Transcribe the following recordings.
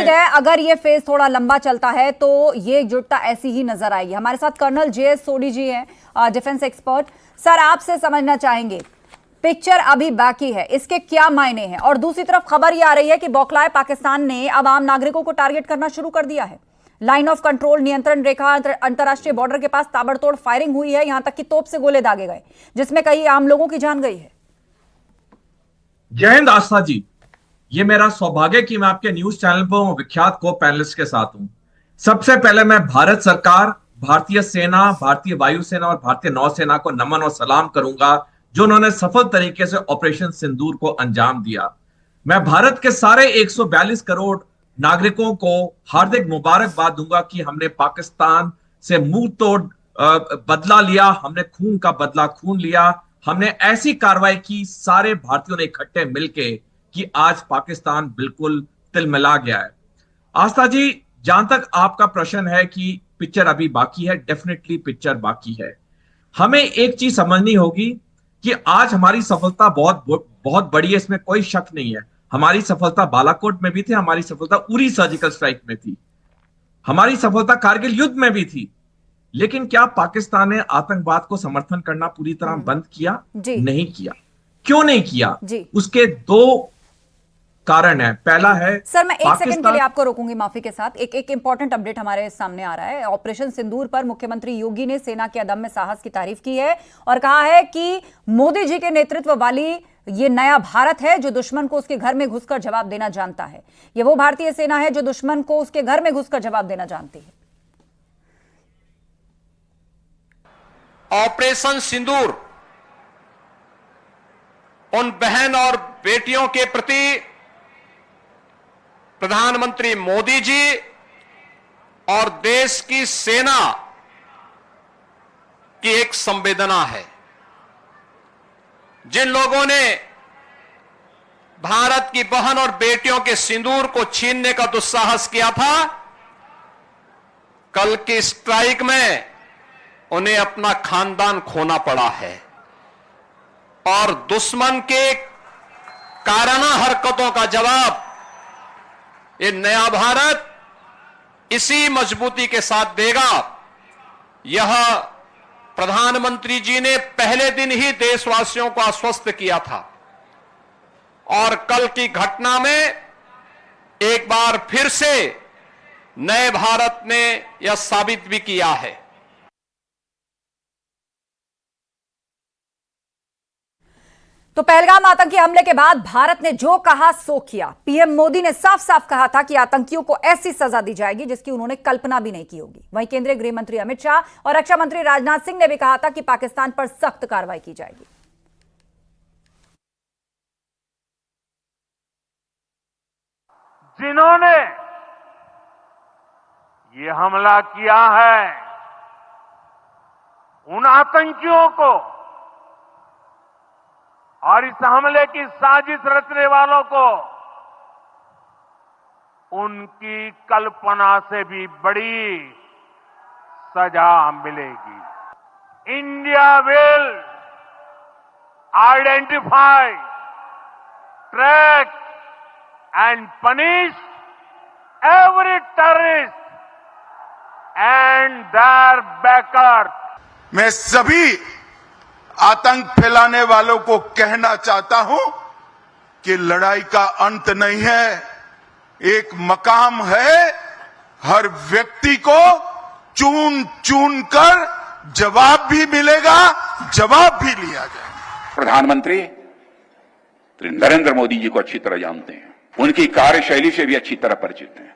है अगर ये फेज थोड़ा लंबा चलता है तो ये एकजुटता ऐसी ही नजर आएगी। हमारे साथ कर्नल जेएस सोडी जी हैं, डिफेंस एक्सपर्ट। सर, आपसे समझना चाहेंगे, पिक्चर अभी बाकी है, इसके क्या मायने हैं? और दूसरी तरफ खबर ये आ रही है कि बौखलाए पाकिस्तान ने अब आम नागरिकों को टारगेट करना शुरू कर दिया है। लाइन ऑफ कंट्रोल, नियंत्रण रेखा, अंतरराष्ट्रीय बॉर्डर के पास ताबड़तोड़ फायरिंग हुई है, यहां तक कि तोप से गोले दागे गए, जिसमें कई आम लोगों की जान गई है। जय हिंद आस्था जी, ये मेरा सौभाग्य कि मैं आपके न्यूज चैनल पर विख्यात को पैनलिस्ट के साथ हूं। सबसे पहले मैं भारत सरकार, भारतीय सेना, भारतीय वायुसेना और भारतीय नौसेना को नमन और सलाम करूंगा, जो उन्होंने सफल तरीके से ऑपरेशन सिंदूर को अंजाम दिया। मैं भारत के सारे 142 करोड़ नागरिकों को हार्दिक मुबारकबाद दूंगा कि हमने पाकिस्तान से मुंह तोड़ बदला लिया, हमने खून का बदला खून लिया, हमने ऐसी कार्रवाई की सारे भारतीयों ने इकट्ठे मिलके कि आज पाकिस्तान बिल्कुल तिलमिला गया है। आस्था जी, जहां तक आपका प्रश्न है कि पिक्चर अभी बाकी है, डेफिनेटली पिक्चर बाकी है। हमें एक चीज समझनी होगी कि आज हमारी सफलता बहुत बहुत बड़ी है, इसमें कोई शक नहीं है। हमारी सफलता बालाकोट में भी थी, हमारी सफलता उरी सर्जिकल स्ट्राइक में थी, हमारी सफलता कारगिल युद्ध में भी थी। लेकिन क्या पाकिस्तान ने आतंकवाद को समर्थन करना पूरी तरह बंद किया? नहीं किया। क्यों नहीं किया? उसके दो कारण है। पहला है, सर मैं एक सेकंड के लिए आपको रोकूंगी, माफी के साथ। एक इंपॉर्टेंट अपडेट हमारे सामने आ रहा है। ऑपरेशन सिंदूर पर मुख्यमंत्री योगी ने सेना के अदम्य साहस की तारीफ की है और कहा है कि मोदी जी के नेतृत्व वाली ये नया भारत है जो दुश्मन को उसके घर में घुसकर जवाब देना जानता है। ये वो भारतीय सेना है जो दुश्मन को उसके घर में घुसकर जवाब देना जानती है। ऑपरेशन सिंदूर उन बहन और बेटियों के प्रति प्रधानमंत्री मोदी जी और देश की सेना की एक संवेदना है। जिन लोगों ने भारत की बहन और बेटियों के सिंदूर को छीनने का दुस्साहस किया था, कल की स्ट्राइक में उन्हें अपना खानदान खोना पड़ा है। और दुश्मन के काराना हरकतों का जवाब ये नया भारत इसी मजबूती के साथ देगा। यह प्रधानमंत्री जी ने पहले दिन ही देशवासियों को आश्वस्त किया था और कल की घटना में एक बार फिर से नए भारत ने यह साबित भी किया है। तो पहलगाम आतंकी हमले के बाद भारत ने जो कहा सो किया। पीएम मोदी ने साफ साफ कहा था कि आतंकियों को ऐसी सजा दी जाएगी जिसकी उन्होंने कल्पना भी नहीं की होगी। वहीं केंद्रीय गृह मंत्री अमित शाह और रक्षा मंत्री राजनाथ सिंह ने भी कहा था कि पाकिस्तान पर सख्त कार्रवाई की जाएगी। जिन्होंने ये हमला किया है उन आतंकियों को और इस हमले की साजिश रचने वालों को उनकी कल्पना से भी बड़ी सजा मिलेगी। India will identify, track and punish every terrorist and their backer. मैं सभी आतंक फैलाने वालों को कहना चाहता हूं कि लड़ाई का अंत नहीं है, एक मकाम है। हर व्यक्ति को चुन चुन कर जवाब भी मिलेगा, जवाब भी लिया जाएगा। प्रधानमंत्री नरेंद्र मोदी जी को अच्छी तरह जानते हैं, उनकी कार्यशैली से भी अच्छी तरह परिचित हैं,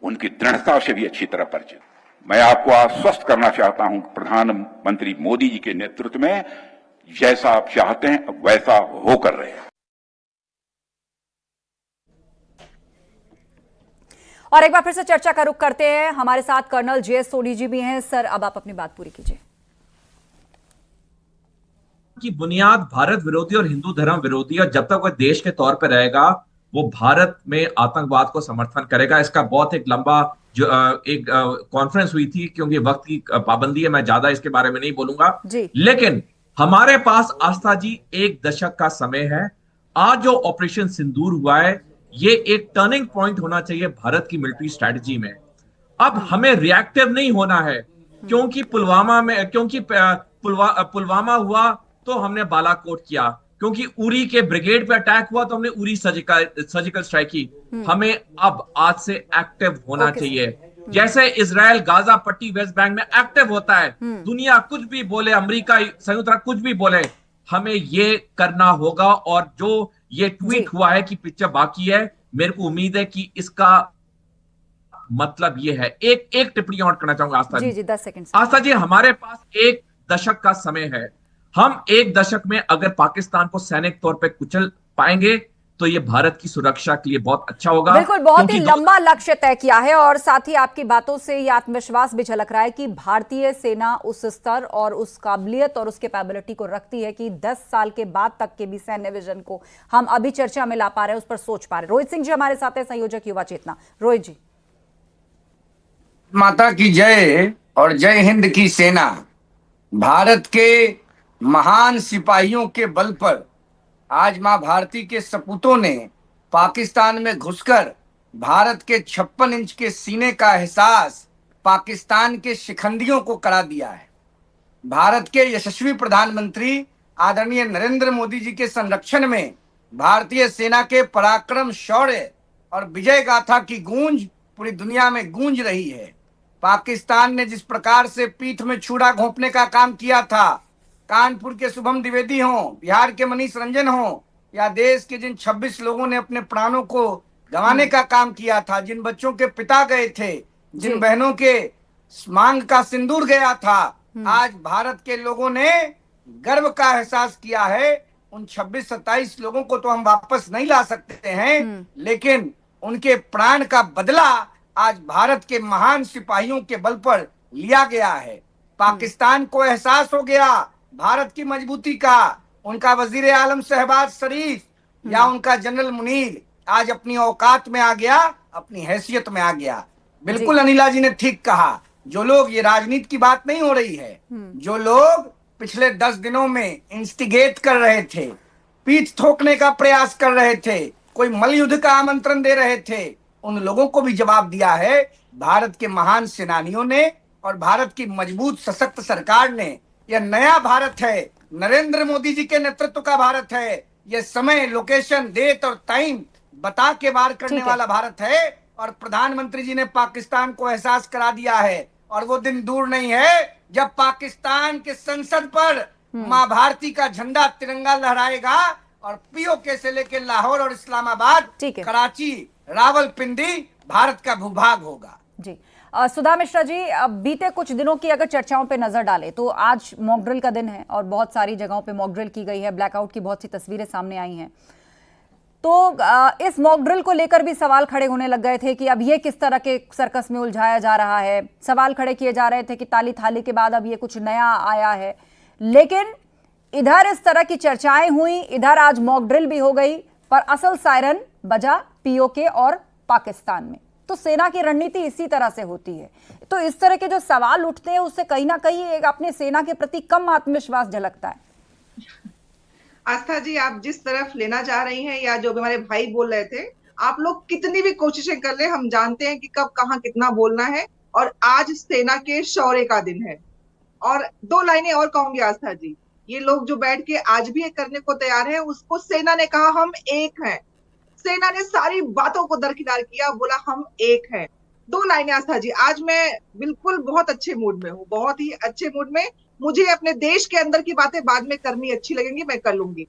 उनकी दृढ़ता से भी अच्छी तरह परिचित। मैं आपको आश्वस्त करना चाहता हूं, प्रधानमंत्री मोदी जी के नेतृत्व में जैसा आप चाहते हैं वैसा होकर रहे। और एक बार फिर से चर्चा का रुख करते हैं। हमारे साथ कर्नल जेएस सोडी जी भी हैं। सर, अब आप अपनी बात पूरी कीजिए। की बुनियाद भारत विरोधी और हिंदू धर्म विरोधी, और जब तक वह देश के तौर पर रहेगा वो भारत में आतंकवाद को समर्थन करेगा। इसका बहुत एक लंबा जो एक कॉन्फ्रेंस हुई थी, क्योंकि वक्त की पाबंदी है, मैं ज्यादा इसके बारे में नहीं बोलूंगा। लेकिन हमारे पास आस्था जी 1 दशक का समय है। आज जो ऑपरेशन सिंदूर हुआ है ये एक टर्निंग पॉइंट होना चाहिए भारत की मिलिट्री स्ट्रेटजी में। अब हमें रिएक्टिव नहीं होना है, क्योंकि पुलवामा हुआ तो हमने बालाकोट किया, क्योंकि उरी के ब्रिगेड पे अटैक हुआ तो हमने उरी सर्जिकल स्ट्राइक की। हमें अब आज से एक्टिव होना चाहिए, जैसे इजराइल गाजा पट्टी वेस्ट बैंक में एक्टिव होता है। दुनिया कुछ भी बोले, अमेरिका संयुक्त राष्ट्र कुछ भी बोले, हमें ये करना होगा। और जो ये ट्वीट हुआ है कि पिक्चर बाकी है, मेरे को उम्मीद है कि इसका मतलब ये है। एक टिप्पणी और करना चाहूंगा आस्था जी। 10 सेकंड। आस्था जी, हमारे पास 1 दशक का समय है। हम 1 दशक में अगर पाकिस्तान को सैनिक तौर पे कुचल पाएंगे तो ये भारत की सुरक्षा के लिए बहुत अच्छा होगा। बिल्कुल, बहुत ही लंबा लक्ष्य तय किया है और साथ ही आपकी बातों से ये आत्मविश्वास भी झलक रहा है कि भारतीय सेना उस स्तर और उस काबिलियत और उस कैपेबिलिटी को रखती है कि 10 साल के बाद तक के भी सैन्य विजन को हम अभी चर्चा में ला पा रहे हैं, उस पर सोच पा रहे हैं। रोहित सिंह जी हमारे साथ है, संयोजक युवा चेतना। रोहित जी। माता की जय और जय हिंद की सेना। भारत के महान सिपाहियों के बल पर आज मां भारती के सपूतों ने पाकिस्तान में घुसकर भारत के 56 इंच के सीने का एहसास पाकिस्तान के शिखंडियों को करा दिया है। भारत के यशस्वी प्रधानमंत्री आदरणीय नरेंद्र मोदी जी के संरक्षण में भारतीय सेना के पराक्रम, शौर्य और विजय गाथा की गूंज पूरी दुनिया में गूंज रही है। पाकिस्तान ने जिस प्रकार से पीठ में छुरा घोंपने का काम किया था, कानपुर के शुभम द्विवेदी हों, बिहार के मनीष रंजन हों, या देश के जिन 26 लोगों ने अपने प्राणों को गंवाने का काम किया था, जिन बच्चों के पिता गए थे, जिन बहनों के मांग का सिंदूर गया था, आज भारत के लोगों ने गर्व का एहसास किया है। उन 26-27 लोगों को तो हम वापस नहीं ला सकते हैं, लेकिन उनके प्राण का बदला आज भारत के महान सिपाहियों के बल पर लिया गया है। पाकिस्तान को एहसास हो गया भारत की मजबूती का। उनका वजीर आलम शहबाज शरीफ या उनका जनरल मुनीर आज अपनी औकात में आ गया, अपनी हैसियत में आ गया। बिल्कुल अनिला जी ने ठीक कहा, जो लोग, ये राजनीति की बात नहीं हो रही है, जो लोग पिछले 10 दिनों में इंस्टिगेट कर रहे थे, पीठ थोकने का प्रयास कर रहे थे, कोई मलयुद्ध का आमंत्रण दे रहे थे, उन लोगों को भी जवाब दिया है भारत के महान सेनानियों ने और भारत की मजबूत सशक्त सरकार ने। यह नया भारत है, नरेंद्र मोदी जी के नेतृत्व का भारत है। यह समय, लोकेशन, डेट और टाइम बता के वार करने वाला भारत है। और प्रधानमंत्री जी ने पाकिस्तान को एहसास करा दिया है, और वो दिन दूर नहीं है जब पाकिस्तान के संसद पर मां भारती का झंडा तिरंगा लहराएगा और पीओके से लेकर लाहौर और इस्लामाबाद, कराची, रावलपिंडी भारत का भूभाग होगा। जी सुधा मिश्रा जी, अब बीते कुछ दिनों की अगर चर्चाओं पे नजर डालें तो आज मॉक ड्रिल का दिन है और बहुत सारी जगहों पे मॉक ड्रिल की गई है, ब्लैकआउट की बहुत सी तस्वीरें सामने आई हैं। तो इस मॉक ड्रिल को लेकर भी सवाल खड़े होने लग गए थे कि अब ये किस तरह के सर्कस में उलझाया जा रहा है। सवाल खड़े किए जा रहे थे कि ताली थाली के बाद अब ये कुछ नया आया है, लेकिन इधर इस तरह की चर्चाएं हुई, इधर आज मॉक ड्रिल भी हो गई, पर असल सायरन बजा पीओके और पाकिस्तान में। तो सेना की रणनीति इसी तरह से होती है। तो इस तरह के जो सवाल उठते हैं उससे कहीं ना कहीं एक अपने सेना के प्रति कम आत्मविश्वास झलकता है। आस्था जी, आप जिस तरफ लेना चाह रही हैं या जो हमारे भाई बोल रहे थे, आप लोग कितनी भी कोशिशें कर ले, हम जानते हैं कि कब कहाँ कितना बोलना है। और आज सेना के शौर्य का दिन है। और 2 लाइनें और कहूंगी आस्था जी, ये लोग जो बैठ के आज भी करने को तैयार है, उसको सेना ने कहा हम एक हैं। सेना ने सारी बातों को दरकिनार किया, बोला हम एक हैं। 2 लाइनें आस्था जी, आज मैं बिल्कुल बहुत अच्छे मूड में हूँ, बहुत ही अच्छे मूड में। मुझे अपने देश के अंदर की बातें बाद में करनी अच्छी लगेंगी, मैं कर लूंगी।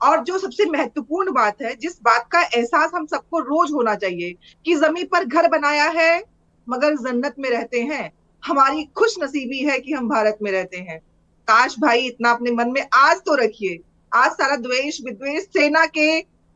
और जो सबसे महत्वपूर्ण बात है, जिस बात का एहसास हम सबको रोज होना चाहिए कि जमीन पर घर बनाया है मगर जन्नत में रहते हैं। हमारी खुश नसीबी है कि हम भारत में रहते हैं। काश भाई इतना अपने मन में आज तो रखिए। आज सारा द्वेष विद्वेष,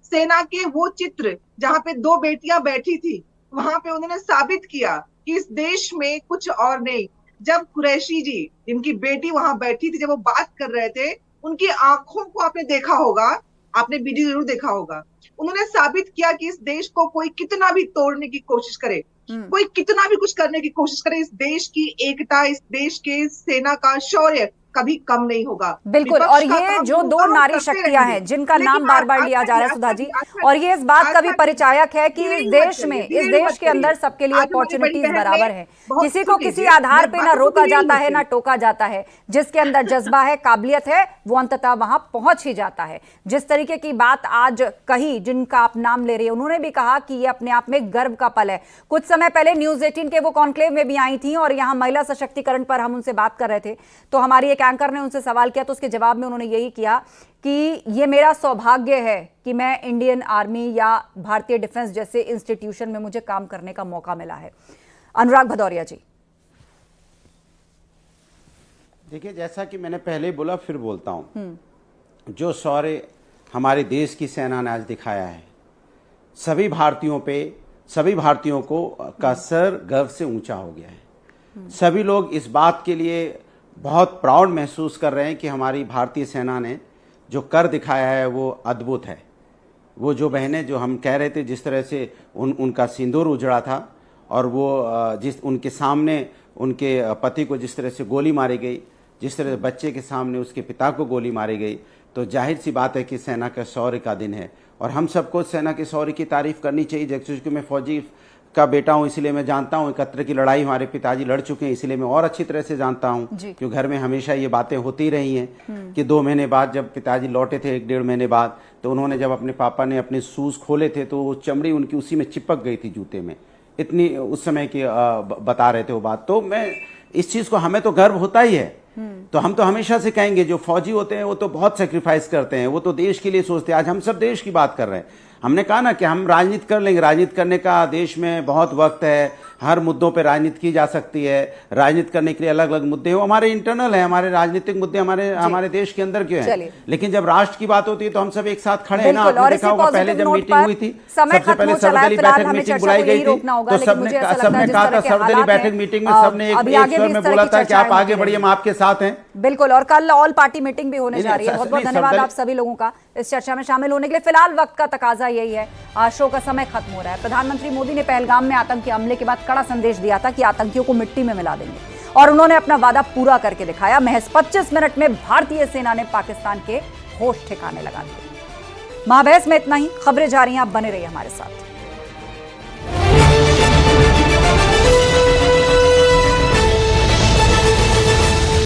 सेना के वो चित्र जहां पे 2 बेटियां बैठी थी, वहां पे उन्होंने साबित किया कि इस देश में कुछ और नहीं। जब कुरैशी जी, जिनकी बेटी वहां बैठी थी, जब वो बात कर रहे थे, उनकी आंखों को आपने देखा होगा, आपने वीडियो जरूर देखा होगा। उन्होंने साबित किया कि इस देश को कोई कितना भी तोड़ने की कोशिश करे, कोई कितना भी कुछ करने की कोशिश करे, इस देश की एकता, इस देश के सेना का शौर्य कभी कम नहीं होगा। बिल्कुल। विपक्ष और का ये काम जो वो दो काम नारी करते शक्तियां रहेंगे। हैं जिनका लेकिन नाम बार बार लिया जा रहा है सुधा जी, और ये इस बात का भी परिचायक है कि इस देश में, इस देश के अंदर सबके लिए अपॉर्चुनिटीज बराबर है। किसी को किसी आधार पे ना रोका जाता है ना टोका जाता है। जिसके अंदर जज्बा है, काबिलियत है, वो अंततः वहां पहुंच ही जाता है। जिस तरीके की बात आज कही, जिनका आप नाम ले रही है, उन्होंने भी कहा कि ये अपने आप में गर्व का पल है। कुछ समय पहले न्यूज़ 18 के वो कॉन्क्लेव में भी आई थी और यहाँ महिला सशक्तिकरण पर हम उनसे बात कर रहे थे, तो हमारी एक एंकर ने उनसे सवाल किया, तो उसके जवाब में उन्होंने यही किया कि ये मेरा सौभाग्य है कि मैं इंडियन आर्मी या भारतीय डिफेंस जैसे इंस्टीट्यूशन में मुझे काम करने का मौका मिला है। अनुराग भदौरिया जी। देखिए, जैसा कि मैंने पहले बोला, फिर बोलता हूं, जो शौर्य हमारे देश की सेना ने आज दिखाया है, सभी भारतीयों को का सर गर्व से ऊंचा हो गया है। सभी लोग इस बात के लिए बहुत प्राउड महसूस कर रहे हैं कि हमारी भारतीय सेना ने जो कर दिखाया है वो अद्भुत है। वो जो बहनें, जो हम कह रहे थे, जिस तरह से उनका सिंदूर उजड़ा था और वो जिस उनके सामने उनके पति को जिस तरह से गोली मारी गई, जिस तरह बच्चे के सामने उसके पिता को गोली मारी गई, तो जाहिर सी बात है कि सेना का शौर्य का दिन है और हम सबको सेना के शौर्य की तारीफ करनी चाहिए। जैसे मैं फौजी का बेटा हूं, इसलिए मैं जानता हूं 71 की लड़ाई हमारे पिताजी लड़ चुके हैं, इसलिए मैं और अच्छी तरह से जानता हूं, क्योंकि घर में हमेशा ये बातें होती रही हैं कि 2 महीने बाद जब पिताजी लौटे थे, 1-1.5 महीने बाद, तो उन्होंने जब अपने पापा ने अपने शूज़ खोले थे तो वो चमड़ी उनकी उसी में चिपक गई थी जूते में, इतनी उस समय की बता रहे थे वो बात। तो मैं इस चीज़ को, हमें तो गर्व होता ही है, तो हम तो हमेशा से कहेंगे जो फौजी होते हैं वो तो बहुत सेक्रीफाइस करते हैं, वो तो देश के लिए सोचते हैं। आज हम सब देश की बात कर रहे हैं। हमने कहा ना कि हम राजनीति कर लेंगे, राजनीति करने का देश में बहुत वक्त है, हर मुद्दों पे राजनीति की जा सकती है। राजनीति करने के लिए अलग अलग मुद्दे हो, हमारे इंटरनल है, हमारे राजनीतिक मुद्दे हमारे देश के अंदर क्यों है, लेकिन जब राष्ट्र की बात होती है तो हम सब एक साथ खड़े हैं ना। आपने देखा होगा पहले जब मीटिंग हुई थी, सबसे पहले सर्वदलीय बैठक मीटिंग बुलाई गई थी, तो सबने कहा था सर्वदलीय बैठक मीटिंग में सबने एक स्वर में बोला था कि आप आगे बढ़िए, हम आपके साथ हैं। बिल्कुल। और कल ऑल पार्टी मीटिंग भी होने जा रही है। बहुत बहुत धन्यवाद आप सभी लोगों का इस चर्चा में शामिल होने के लिए। फिलहाल वक्त का तकाजा यही है, शो का समय खत्म हो रहा है। प्रधानमंत्री मोदी ने पहलगाम में आतंकी हमले के बाद कड़ा संदेश दिया था कि आतंकियों को मिट्टी में मिला देंगे, और उन्होंने अपना वादा पूरा करके दिखाया। महज 25 मिनट में भारतीय सेना ने पाकिस्तान के होश ठिकाने लगा दिए। महाबहस में इतना ही। खबरें जा रही हैं, आप बने रहिए हमारे साथ।